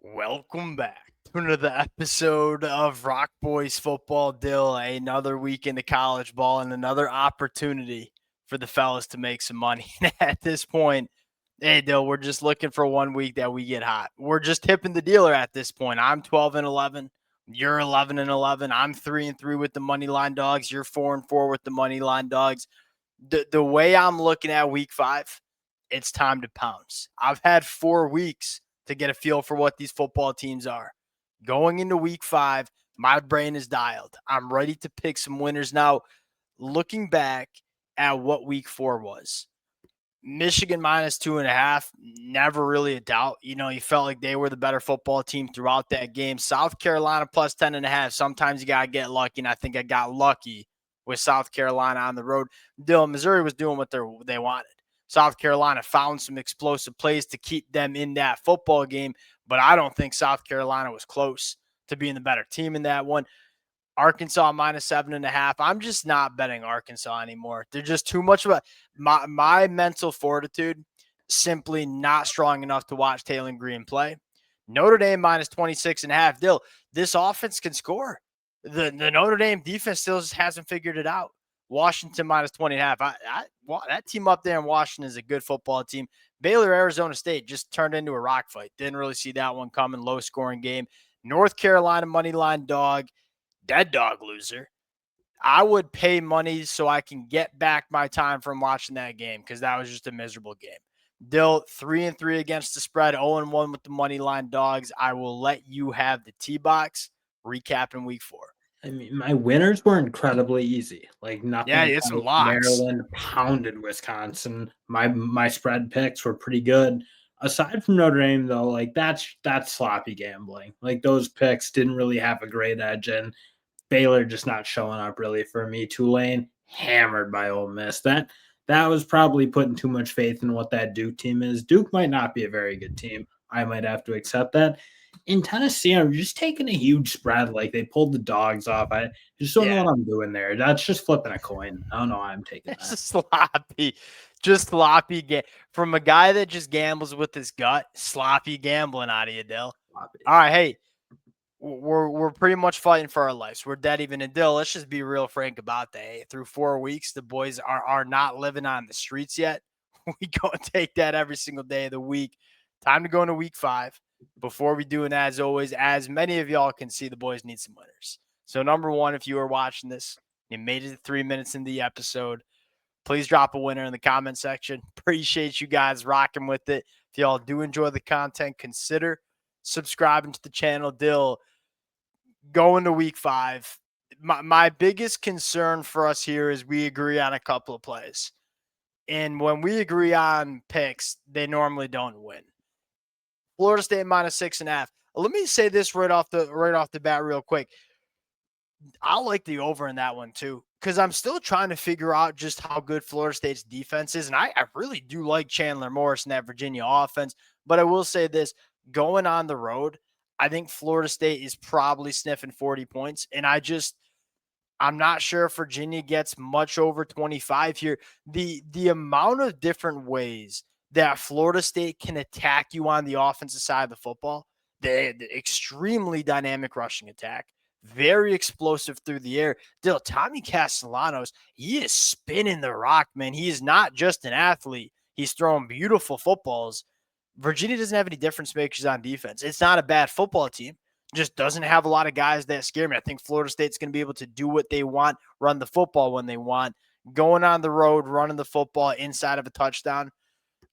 Welcome back to another episode of Rock Boys Football Dill. Another week into college ball and another opportunity for the fellas to make some money. At this point, hey Dill, we're just looking for 1 week that we get hot. We're just tipping the dealer at this point. I'm 12-11. You're 11-11. I'm 3-3 with the Moneyline Dogs. You're 4-4 with the Moneyline Dogs. The way I'm looking at week 5, it's time to pounce. I've had 4 weeks to get a feel for what these football teams are. Going into week 5, my brain is dialed. I'm ready to pick some winners. Now, looking back at what week 4 was, Michigan minus 2.5, never really a doubt. You felt like they were the better football team throughout that game. South Carolina plus 10.5. Sometimes you got to get lucky, and I think I got lucky with South Carolina on the road. Missouri was doing what they wanted. South Carolina found some explosive plays to keep them in that football game, but I don't think South Carolina was close to being the better team in that one. Arkansas minus 7.5. I'm just not betting Arkansas anymore. They're just too much of my mental fortitude simply not strong enough to watch Taylor Green play. Notre Dame minus 26.5. Dill, this offense can score. The Notre Dame defense still just hasn't figured it out. Washington minus 20.5. That team up there in Washington is a good football team. Baylor, Arizona State just turned into a rock fight. Didn't really see that one coming. Low scoring game. North Carolina money line dog. Dead dog loser. I would pay money so I can get back my time from watching that game because that was just a miserable game. Dill 3-3 against the spread, 0-1 with the money line dogs. I will let you have the T-box. Recapping week 4. I mean, my winners were incredibly easy. Like nothing. Yeah, it's some locks. Maryland pounded Wisconsin. My spread picks were pretty good. Aside from Notre Dame, though, like that's sloppy gambling. Like those picks didn't really have a great edge, and Baylor just not showing up really for me. Tulane hammered by Ole Miss. That was probably putting too much faith in what that Duke team is. Duke might not be a very good team. I might have to accept that. In Tennessee, I'm just taking a huge spread. Like they pulled the dogs off. I just don't know what I'm doing there. That's just flipping a coin. I don't know why I'm taking that. Just sloppy from a guy that just gambles with his gut. Sloppy gambling out of you, Dill. Sloppy. All right, hey, we're pretty much fighting for our lives. We're dead even. And Dill, let's just be real frank about that. Hey, through 4 weeks, the boys are not living on the streets yet. We go and take that every single day of the week. Time to go into week 5. Before we do, and as always, as many of y'all can see, the boys need some winners. So number one, if you are watching this, you made it 3 minutes into the episode, please drop a winner in the comment section. Appreciate you guys rocking with it. If y'all do enjoy the content, consider subscribing to the channel. Dill, going to week 5, my biggest concern for us here is we agree on a couple of plays. And when we agree on picks, they normally don't win. Florida State minus 6.5. Let me say this right off the bat real quick. I like the over in that one too, because I'm still trying to figure out just how good Florida State's defense is. And I really do like Chandler Morris and that Virginia offense. But I will say this, going on the road, I think Florida State is probably sniffing 40 points. And I'm not sure if Virginia gets much over 25 here. The amount of different ways that Florida State can attack you on the offensive side of the football, the extremely dynamic rushing attack, very explosive through the air. Still, Tommy Castellanos, he is spinning the rock, man. He is not just an athlete. He's throwing beautiful footballs. Virginia doesn't have any difference makers on defense. It's not a bad football team. Just doesn't have a lot of guys that scare me. I think Florida State's going to be able to do what they want, run the football when they want. Going on the road, running the football inside of a touchdown,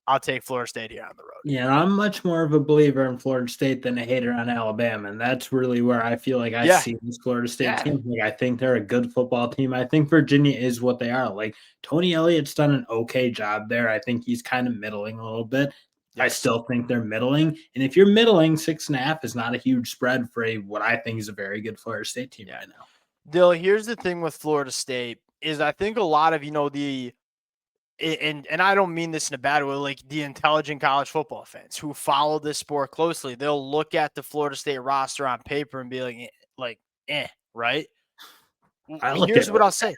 I'll take Florida State here on the road. Yeah, I'm much more of a believer in Florida State than a hater on Alabama, and that's really where I feel like I see this Florida State team. Like, I think they're a good football team. I think Virginia is what they are. Like, Tony Elliott's done an okay job there. I think he's kind of middling a little bit. I still think they're middling. And if you're middling, 6.5 is not a huge spread for what I think is a very good Florida State team right now. Dill, here's the thing with Florida State is I think a lot of, and I don't mean this in a bad way, like the intelligent college football fans who follow this sport closely, they'll look at the Florida State roster on paper and be like, right? Here's what I'll say.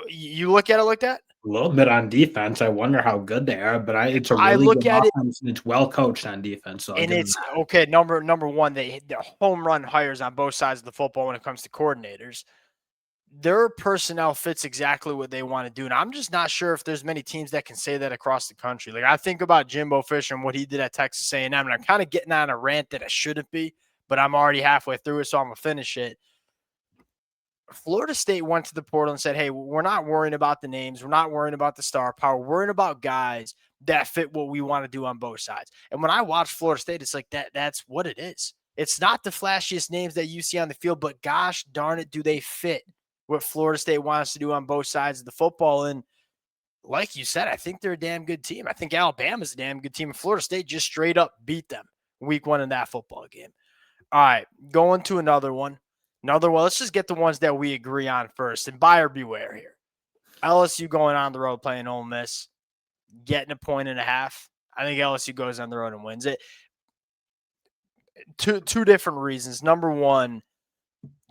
You look at it like that? A little bit on defense. I wonder how good they are, but it's a I really look good at it offense, and it's well coached on defense, so I'll and give them it's that. okay. Number one, the home run hires on both sides of the football when it comes to coordinators. Their personnel fits exactly what they want to do. And I'm just not sure if there's many teams that can say that across the country. Like I think about Jimbo Fisher and what he did at Texas A&M, and I'm kind of getting on a rant that I shouldn't be, but I'm already halfway through it, so I'm gonna finish it. Florida State went to the portal and said, "Hey, we're not worrying about the names. We're not worrying about the star power. We're worrying about guys that fit what we want to do on both sides." And when I watch Florida State, it's like that's what it is. It's not the flashiest names that you see on the field, but gosh darn it, do they fit what Florida State wants to do on both sides of the football? And like you said, I think they're a damn good team. I think Alabama's a damn good team. And Florida State just straight up beat them week one in that football game. All right, going to another one. Let's just get the ones that we agree on first. And buyer beware here. LSU going on the road playing Ole Miss, getting 1.5. I think LSU goes on the road and wins it. Two different reasons. Number one,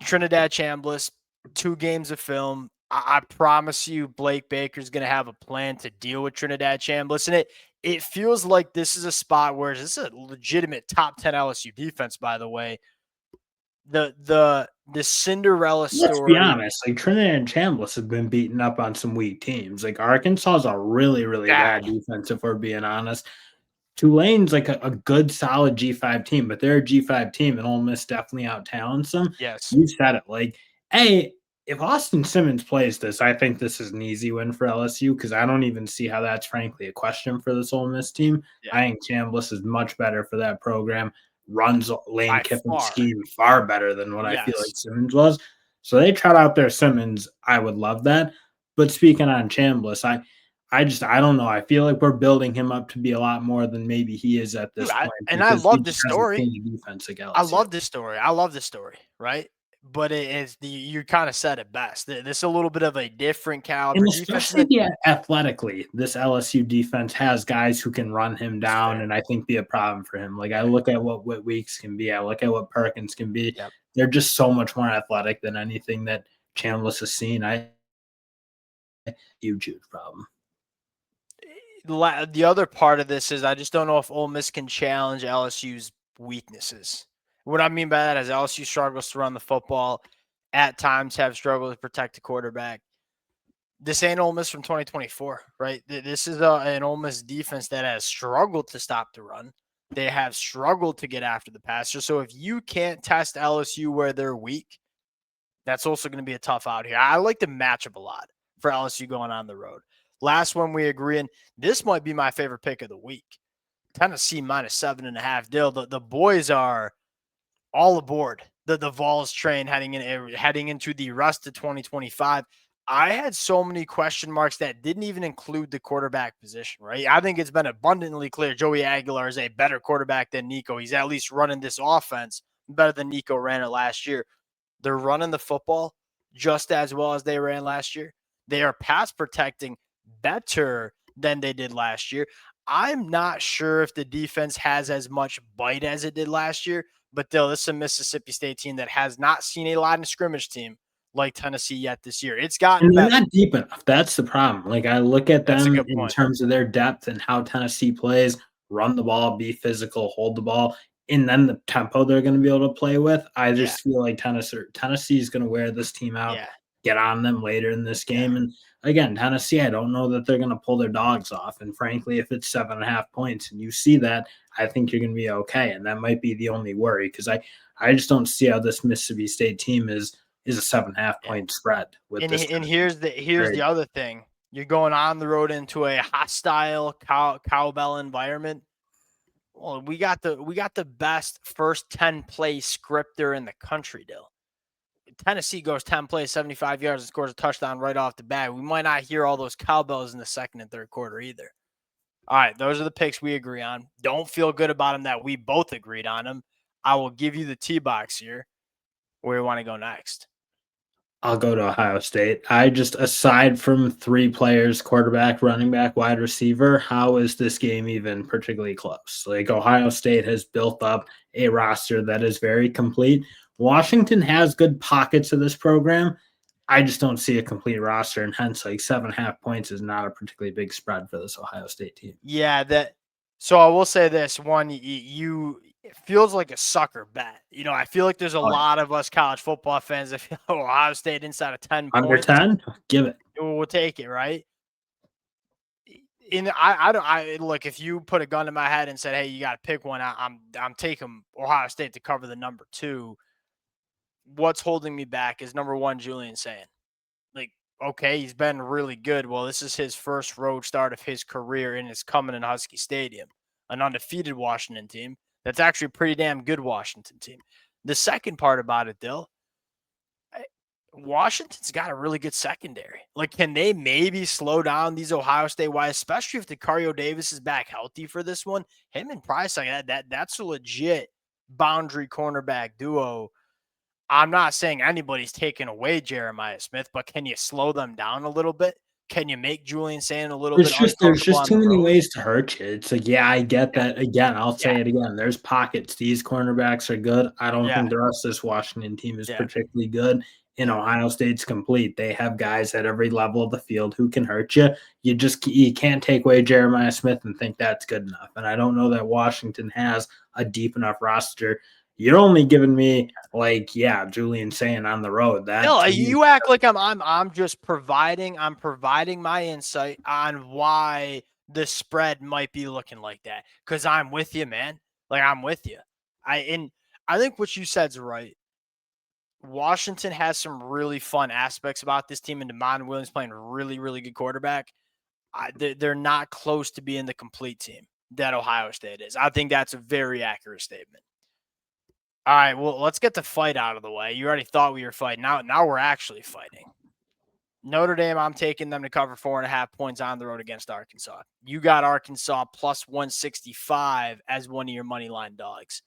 Trinidad Chambliss, 2 games of film. I promise you, Blake Baker's going to have a plan to deal with Trinidad Chambliss. And it feels like this is a spot where this is a legitimate top 10 LSU defense, by the way. The Cinderella story. Let's be honest, like Trinidad and Chambliss have been beaten up on some weak teams. Like Arkansas is a really, really bad defense, if we're being honest. Tulane's like a good, solid G5 team, but they're a G5 team, and Ole Miss definitely out talents them. Yes. You said it. Like, hey, if Austin Simmons plays this, I think this is an easy win for LSU because I don't even see how that's frankly a question for this Ole Miss team. Yeah. I think Chambliss is much better for that program. Runs Lane Kiffin's far. scheme far better than what I feel Yes. like Simmons was. So they trot out their Simmons. I would love that. But speaking on Chambliss, I don't know. I feel like we're building him up to be a lot more than maybe he is at this point. And I because he love this just hasn't story. seen the defense like I LSU. love this story, right? But it is you kind of said it best. This is a little bit of a different caliber And defense. especially athletically, this LSU defense has guys who can run him down and I think be a problem for him. Like I look at what Whit Weeks can be. I look at what Perkins can be. Yep. They're just so much more athletic than anything that Chambliss has seen. Huge problem. The other part of this is I just don't know if Ole Miss can challenge LSU's weaknesses. What I mean by that is LSU struggles to run the football, at times have struggled to protect the quarterback. This ain't Ole Miss from 2024, right? This is an Ole Miss defense that has struggled to stop the run. They have struggled to get after the passer. So if you can't test LSU where they're weak, that's also going to be a tough out here. I like the matchup a lot for LSU going on the road. Last one we agree in. This might be my favorite pick of the week. Tennessee minus 7.5. Dill. The boys are all aboard the Vols train heading into the rest of 2025. I had so many question marks that didn't even include the quarterback position, right? I think it's been abundantly clear Joey Aguilar is a better quarterback than Nico. He's at least running this offense better than Nico ran it last year. They're running the football just as well as they ran last year. They are pass protecting better than they did last year. I'm not sure if the defense has as much bite as it did last year, but this is a Mississippi State team that has not seen a line of scrimmage team like Tennessee yet this year. It's gotten better. They're not deep enough. That's the problem. Like I look at them in terms of their depth and how Tennessee plays, run the ball, be physical, hold the ball, and then the tempo they're going to be able to play with. I just feel like Tennessee is going to wear this team out, get on them later in this game. And again, Tennessee, I don't know that they're going to pull their dogs off. And frankly, if it's 7.5 points and you see that, I think you're going to be okay. And that might be the only worry because I just don't see how this Mississippi State team is a 7.5 point spread with this. And here's the other thing. You're going on the road into a hostile cowbell environment. Well, we got the best first 10 play scripter in the country, Dill. Tennessee goes 10 plays, 75 yards, and scores a touchdown right off the bat. We might not hear all those cowbells in the second and third quarter either. All right, those are the picks we agree on. Don't feel good about them that we both agreed on them. I will give you the T-box here. Where you want to go next? I'll go to Ohio State. Aside from 3 players, quarterback, running back, wide receiver, how is this game even particularly close? Like Ohio State has built up a roster that is very complete. Washington has good pockets of this program. I just don't see a complete roster, and hence like 7.5 points is not a particularly big spread for this Ohio State team. Yeah, so I will say this one, you it feels like a sucker bet. I feel like there's a lot of us college football fans that feel Ohio State inside of 10 Under points. 10, give it. We'll take it, right? I look, if you put a gun to my head and said, "Hey, you got to pick one," I'm taking Ohio State to cover the number 2. What's holding me back is number 1, Julian saying, like, okay, he's been really good. Well, this is his first road start of his career, and it's coming in Husky Stadium, an undefeated Washington team. That's actually a pretty damn good Washington team. The second part about it, Dill, Washington's got a really good secondary. Like, can they maybe slow down these Ohio State wise, especially if Dacario Davis is back healthy for this one? Him and Price, like that's a legit boundary cornerback duo. I'm not saying anybody's taking away Jeremiah Smith, but can you slow them down a little bit? Can you make Julian Sand a little bit uncomfortable? There's just too on the many road? ways to hurt you. It's like, yeah, I get that. Again, I'll say it again. There's pockets. These cornerbacks are good. I don't think the rest of this Washington team is particularly good. And Ohio State's complete. They have guys at every level of the field who can hurt you. You can't take away Jeremiah Smith and think that's good enough. And I don't know that Washington has a deep enough roster. You're only giving me Julian saying on the road that. No, you act like I'm just providing. I'm providing my insight on why the spread might be looking like that. Because I'm with you, man. Like, I'm with you. I think what you said's right. Washington has some really fun aspects about this team, and DeMond Williams playing really, really good quarterback. They're not close to being the complete team that Ohio State is. I think that's a very accurate statement. All right, well, let's get the fight out of the way. You already thought we were fighting. Now we're actually fighting. Notre Dame, I'm taking them to cover 4.5 points on the road against Arkansas. You got Arkansas plus 165 as one of your money line dogs.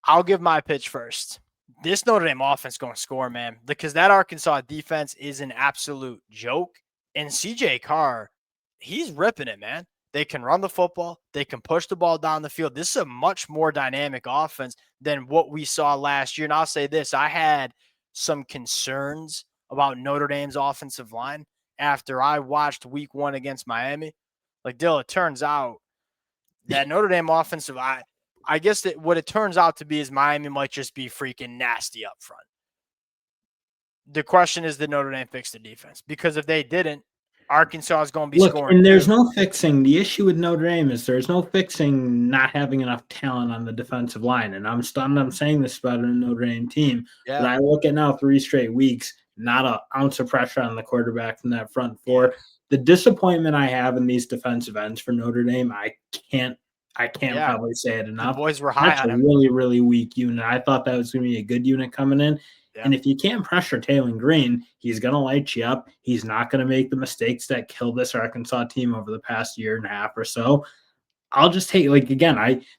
I'll give my pitch first. This Notre Dame offense going to score, man, because that Arkansas defense is an absolute joke. And CJ Carr, he's ripping it, man. They can run the football. They can push the ball down the field. This is a much more dynamic offense than what we saw last year. And I'll say this, I had some concerns about Notre Dame's offensive line after I watched week 1 against Miami. Like, Dill, it turns out that Notre Dame offensive, I guess that what it turns out to be is Miami might just be freaking nasty up front. The question is, did Notre Dame fix the defense? Because if they didn't, Arkansas is going to be scoring. And there's no fixing. The issue with Notre Dame is there's no fixing not having enough talent on the defensive line. And I'm saying this about a Notre Dame team. Yeah. But I look at now 3 straight weeks, not an ounce of pressure on the quarterback from that front 4. Yeah. The disappointment I have in these defensive ends for Notre Dame, I can't probably say it enough. The boys were high on him. That's a really, really weak unit. I thought that was going to be a good unit coming in. Yeah. And if you can't pressure Taylor Green, he's going to light you up. He's not going to make the mistakes that killed this Arkansas team over the past year and a half or so. I'll just take,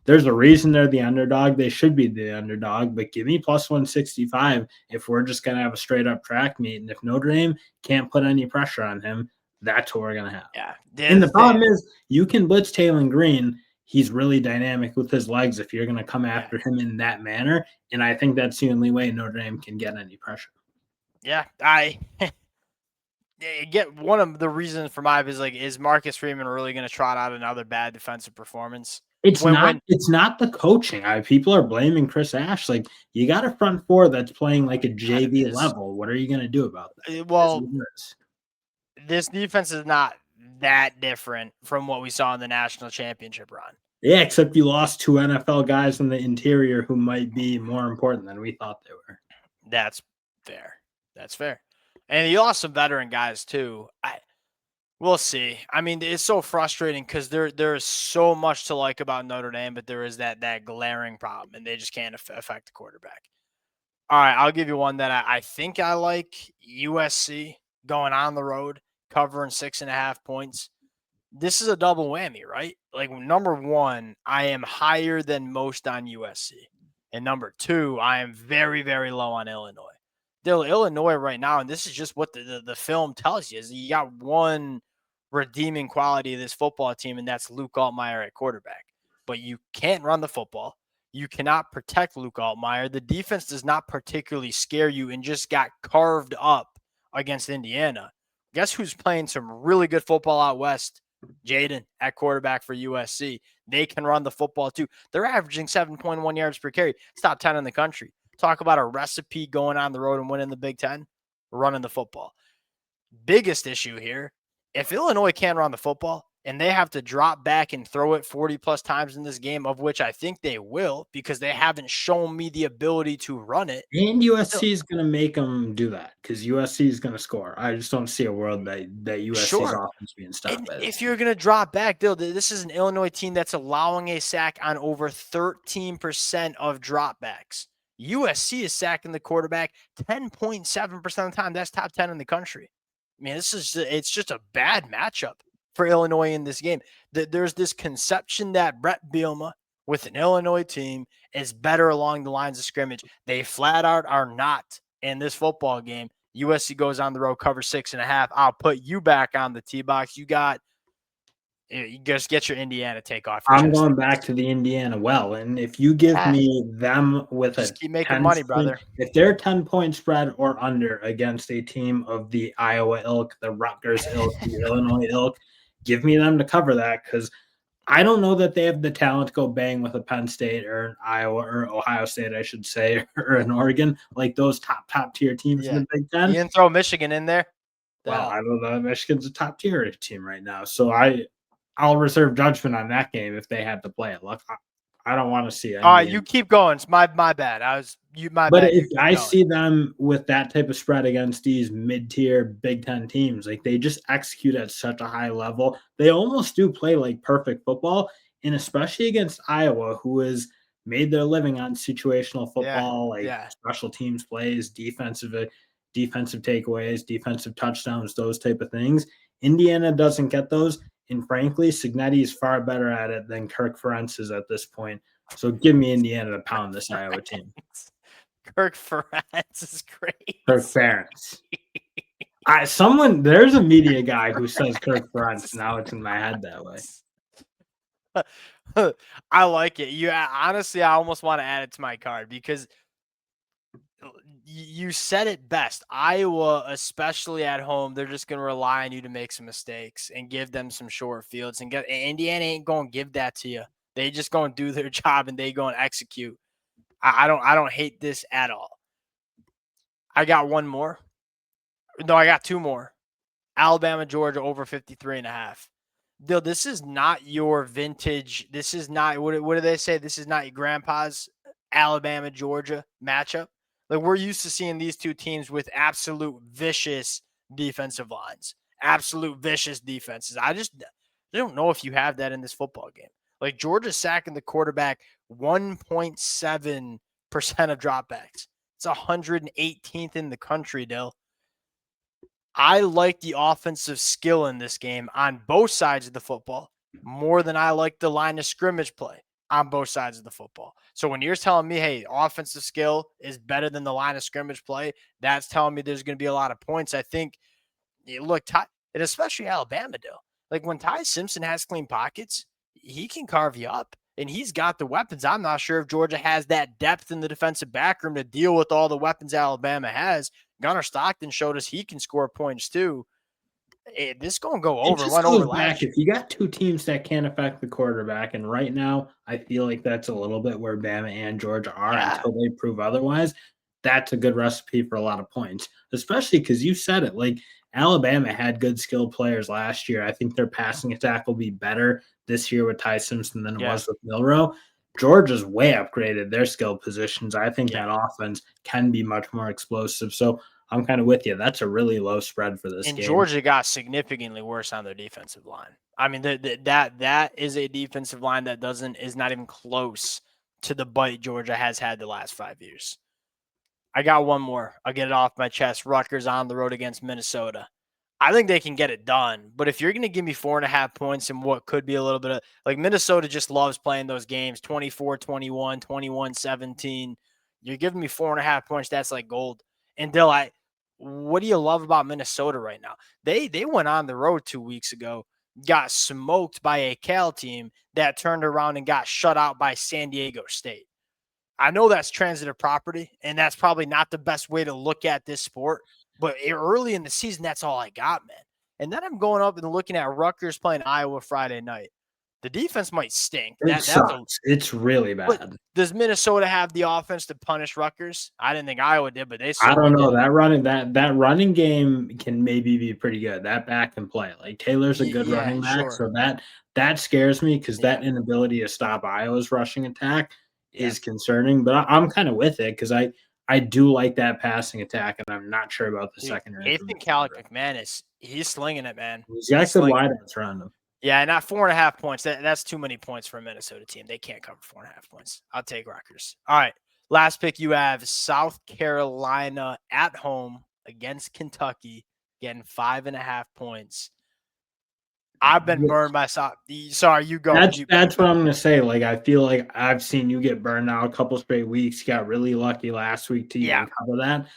there's a reason they're the underdog. They should be the underdog, but give me plus 165 if we're just going to have a straight up track meet. And if Notre Dame can't put any pressure on him, that's what we're going to have. Yeah. And the problem is you can blitz Taylor Green. He's really dynamic with his legs if you're going to come after him in that manner. And I think that's the only way Notre Dame can get any pressure. Yeah, I get one of the reasons for my is Marcus Freeman really going to trot out another bad defensive performance? It's not the coaching. People are blaming Chris Ash. Like, you got a front 4 that's playing like a JV level. What are you going to do about that? Well, this defense is not that different from what we saw in the national championship run. Yeah, except you lost 2 NFL guys in the interior who might be more important than we thought they were. That's fair. And you lost some veteran guys too. We'll see. I mean, it's so frustrating because there's so much to like about Notre Dame, but there is that glaring problem, and they just can't affect the quarterback. All right, I'll give you one that I think I like. USC going on the road, covering 6.5 points. This is a double whammy, right? Like, number 1, I am higher than most on USC. And number 2, I am very, very low on Illinois. Illinois right now, and this is just what the film tells you, is you got one redeeming quality of this football team, and that's Luke Altmaier at quarterback. But you can't run the football. You cannot protect Luke Altmaier. The defense does not particularly scare you and just got carved up against Indiana. Guess who's playing some really good football out west? Jaden at quarterback for USC. They can run the football too. They're averaging 7.1 yards per carry. It's top 10 in the country. Talk about a recipe going on the road and winning the Big Ten, running the football. Biggest issue here, if Illinois can run the football and they have to drop back and throw it 40 plus times in this game, of which I think they will because they haven't shown me the ability to run it. And USC is going to make them do that because USC is going to score. I just don't see a world that USC's offense being stopped. If you're going to drop back, this is an Illinois team that's allowing a sack on over 13% of dropbacks. USC is sacking the quarterback 10.7% of the time. That's top 10 in the country. I mean, it's just a bad matchup for Illinois in this game. There's this conception that Brett Bielema with an Illinois team is better along the lines of scrimmage. They flat out are not in this football game. USC goes on the road, cover 6.5. I'll put you back on the tee box. You just get your Indiana take off. I'm going back to the Indiana well, and if you give me them with just keep making money, brother. If they're 10-point spread or under against a team of the Iowa ilk, the Rutgers ilk, the Illinois ilk, give me them to cover that because I don't know that they have the talent to go bang with a Penn State or an Iowa or Ohio State, I should say, or an Oregon, like those top tier teams in the Big Ten. You didn't throw Michigan in there? Well, I don't know. Michigan's a top tier team right now, so I'll reserve judgment on that game if they had to play it. Look, I don't want to see it. All right, you keep going. It's my bad. But if I see them with that type of spread against these mid-tier Big Ten teams, like they just execute at such a high level, they almost do play like perfect football. And especially against Iowa, who has made their living on situational football, special teams plays, defensive takeaways, defensive touchdowns, those type of things. Indiana doesn't get those. And frankly, Cignetti is far better at it than Kirk Ferentz is at this point. So give me Indiana to pound this Iowa team. Kirk Ferentz is great. Kirk Ferentz. There's a media guy who says Kirk Ferentz. Now it's in my head that way. I like it. Honestly, I almost want to add it to my card because you said it best. Iowa, especially at home, they're just going to rely on you to make some mistakes and give them some short fields. And Indiana ain't going to give that to you. They just going to do their job and they going to execute. I don't hate this at all. I got one more. No, I got two more. Alabama, Georgia over 53.5. Bill, this is not your vintage. This is not, what do they say? This is not your grandpa's Alabama, Georgia matchup. Like, we're used to seeing these two teams with absolute vicious defensive lines, absolute vicious defenses. I don't know if you have that in this football game. Like, Georgia's sacking the quarterback 1.7% of dropbacks. It's 118th in the country, Dill. I like the offensive skill in this game on both sides of the football more than I like the line of scrimmage play on both sides of the football. So when you're telling me, hey, offensive skill is better than the line of scrimmage play, that's telling me there's going to be a lot of points. I think, look, and especially Alabama, Dill. Like, when Ty Simpson has clean pockets, he can carve you up, and he's got the weapons. I'm not sure if Georgia has that depth in the defensive backroom to deal with all the weapons Alabama has. Gunnar Stockton showed us he can score points too. This is going to go over. Run over back. If you got two teams that can't affect the quarterback, and right now I feel like that's a little bit where Bama and Georgia are until they prove otherwise, that's a good recipe for a lot of points, especially because you said it. Like, Alabama had good skilled players last year. I think their passing attack will be better this year with Ty Simpson than it was with Milroe. Georgia's way upgraded their skill positions. I think that offense can be much more explosive. So I'm kind of with you. That's a really low spread for this game. And Georgia got significantly worse on their defensive line. I mean, that is a defensive line that is not even close to the bite Georgia has had the last 5 years. I got one more. I'll get it off my chest. Rutgers on the road against Minnesota. I think they can get it done. But if you're going to give me 4.5 points and what could be a little bit of – like, Minnesota just loves playing those games, 24-21, 21-17. You're giving me 4.5 points. That's like gold. And Dill, what do you love about Minnesota right now? They went on the road 2 weeks ago, got smoked by a Cal team that turned around and got shut out by San Diego State. I know that's transitive property, and that's probably not the best way to look at this sport. But early in the season, that's all I got, man. And then I'm going up and looking at Rutgers playing Iowa Friday night. The defense might stink. It sucks. It's really bad. Does Minnesota have the offense to punish Rutgers? I didn't think Iowa did, but they I don't know. did. That running game can maybe be pretty good. That back can play. Like Taylor's a good running back, sure. so that scares me because that inability to stop Iowa's rushing attack is concerning. But I'm kind of with it because I do like that passing attack, and I'm not sure about the secondary. Nathan McManus, he's slinging it, man. He's got good wideouts around him. Yeah, not 4.5 points. That's too many points for a Minnesota team. They can't cover 4.5 points. I'll take Rutgers. All right. Last pick you have South Carolina at home against Kentucky, getting 5.5 points. I've been burned by South. Sorry, you go. That's what I'm going to say. Like, I feel like I've seen you get burned out a couple straight weeks. You got really lucky last week to even cover that.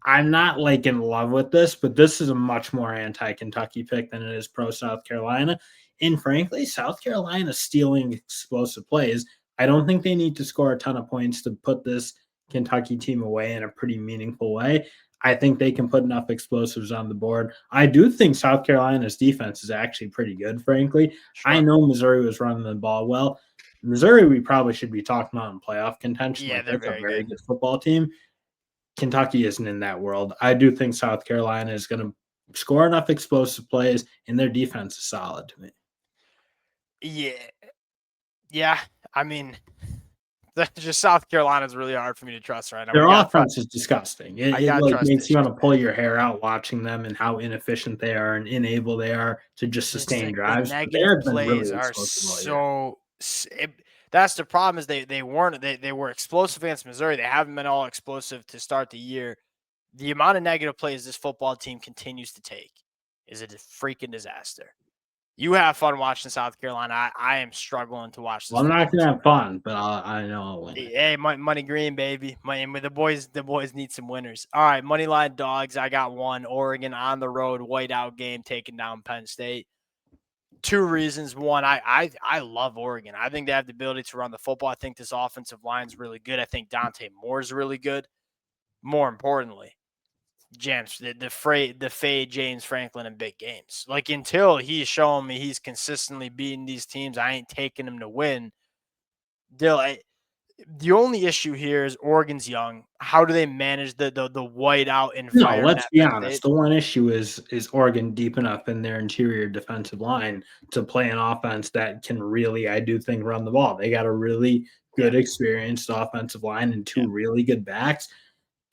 I'm not like in love with this, but this is a much more anti-Kentucky pick than it is pro South Carolina. And frankly, South Carolina stealing explosive plays. I don't think they need to score a ton of points to put this Kentucky team away in a pretty meaningful way. I think they can put enough explosives on the board. I do think South Carolina's defense is actually pretty good, frankly. Sure. I know Missouri was running the ball well. Missouri, we probably should be talking about in playoff contention. Yeah, they're a very good football team. Kentucky isn't in that world. I do think South Carolina is going to score enough explosive plays, and their defense is solid to me. Yeah. I mean, just South Carolina is really hard for me to trust right now. Their offense is disgusting. It like makes you want to pull your hair out watching them and how inefficient they are and unable they are to just sustain drives. The negative plays are so. That's the problem is they were explosive against Missouri. They haven't been all explosive to start the year. The amount of negative plays this football team continues to take is a freaking disaster. You have fun watching South Carolina. I am struggling to watch this. Well, I'm not going to have fun, but I know I'll win. Hey, money green, baby. The boys need some winners. All right, Moneyline dogs. I got one. Oregon on the road, whiteout game, taking down Penn State. 2 reasons. One, I love Oregon. I think they have the ability to run the football. I think this offensive line is really good. I think Dante Moore is really good. More importantly, James, the fade James Franklin in big games. Like until he's showing me he's consistently beating these teams, I ain't taking him to win. The only issue here is Oregon's young. How do they manage the whiteout environment? No, let's be honest. The one issue is Oregon deep enough in their interior defensive line to play an offense that can really, I do think, run the ball. They got a really good, experienced offensive line and 2 really good backs.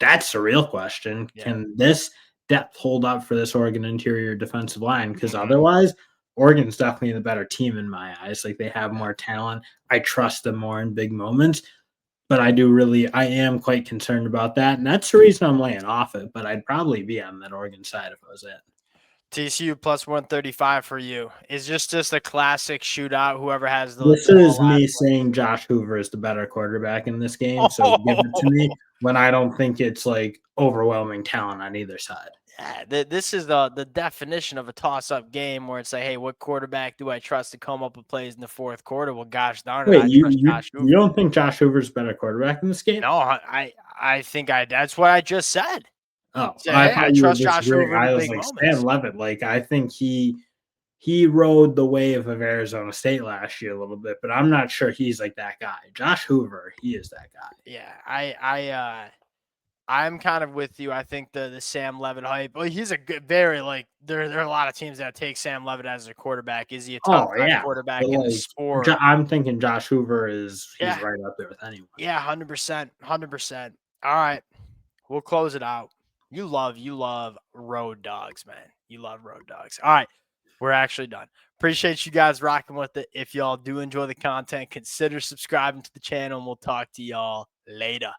That's the real question. Yeah. Can this depth hold up for this Oregon interior defensive line? Because otherwise, Oregon's definitely the better team in my eyes. Like they have more talent. I trust them more in big moments. But I am quite concerned about that. And that's the reason I'm laying off it. But I'd probably be on that Oregon side if I was in. TCU plus 135 for you. Is just a classic shootout. Whoever has the This is me saying Josh Hoover is the better quarterback in this game. So give it to me when I don't think it's like overwhelming talent on either side. Yeah, this is the definition of a toss-up game where it's like, hey, what quarterback do I trust to come up with plays in the fourth quarter? Well, gosh darn it, Wait, you don't think Josh Hoover's a better quarterback in this game? No, I think that's what I just said. Oh, I trust Josh Hoover. I was like, Stan Levitt. Like, I think he rode the wave of Arizona State last year a little bit, but I'm not sure he's like that guy. Josh Hoover, he is that guy. Yeah, I'm kind of with you. I think the Sam Levitt hype. Well, he's a good, very like there are a lot of teams that take Sam Levitt as their quarterback. Is he a top 5 quarterback in the sport? I'm thinking Josh Hoover he's right up there with anyone. Yeah, 100%. All right, we'll close it out. You love road dogs, man. You love road dogs. All right, we're actually done. Appreciate you guys rocking with it. If y'all do enjoy the content, consider subscribing to the channel, and we'll talk to y'all later.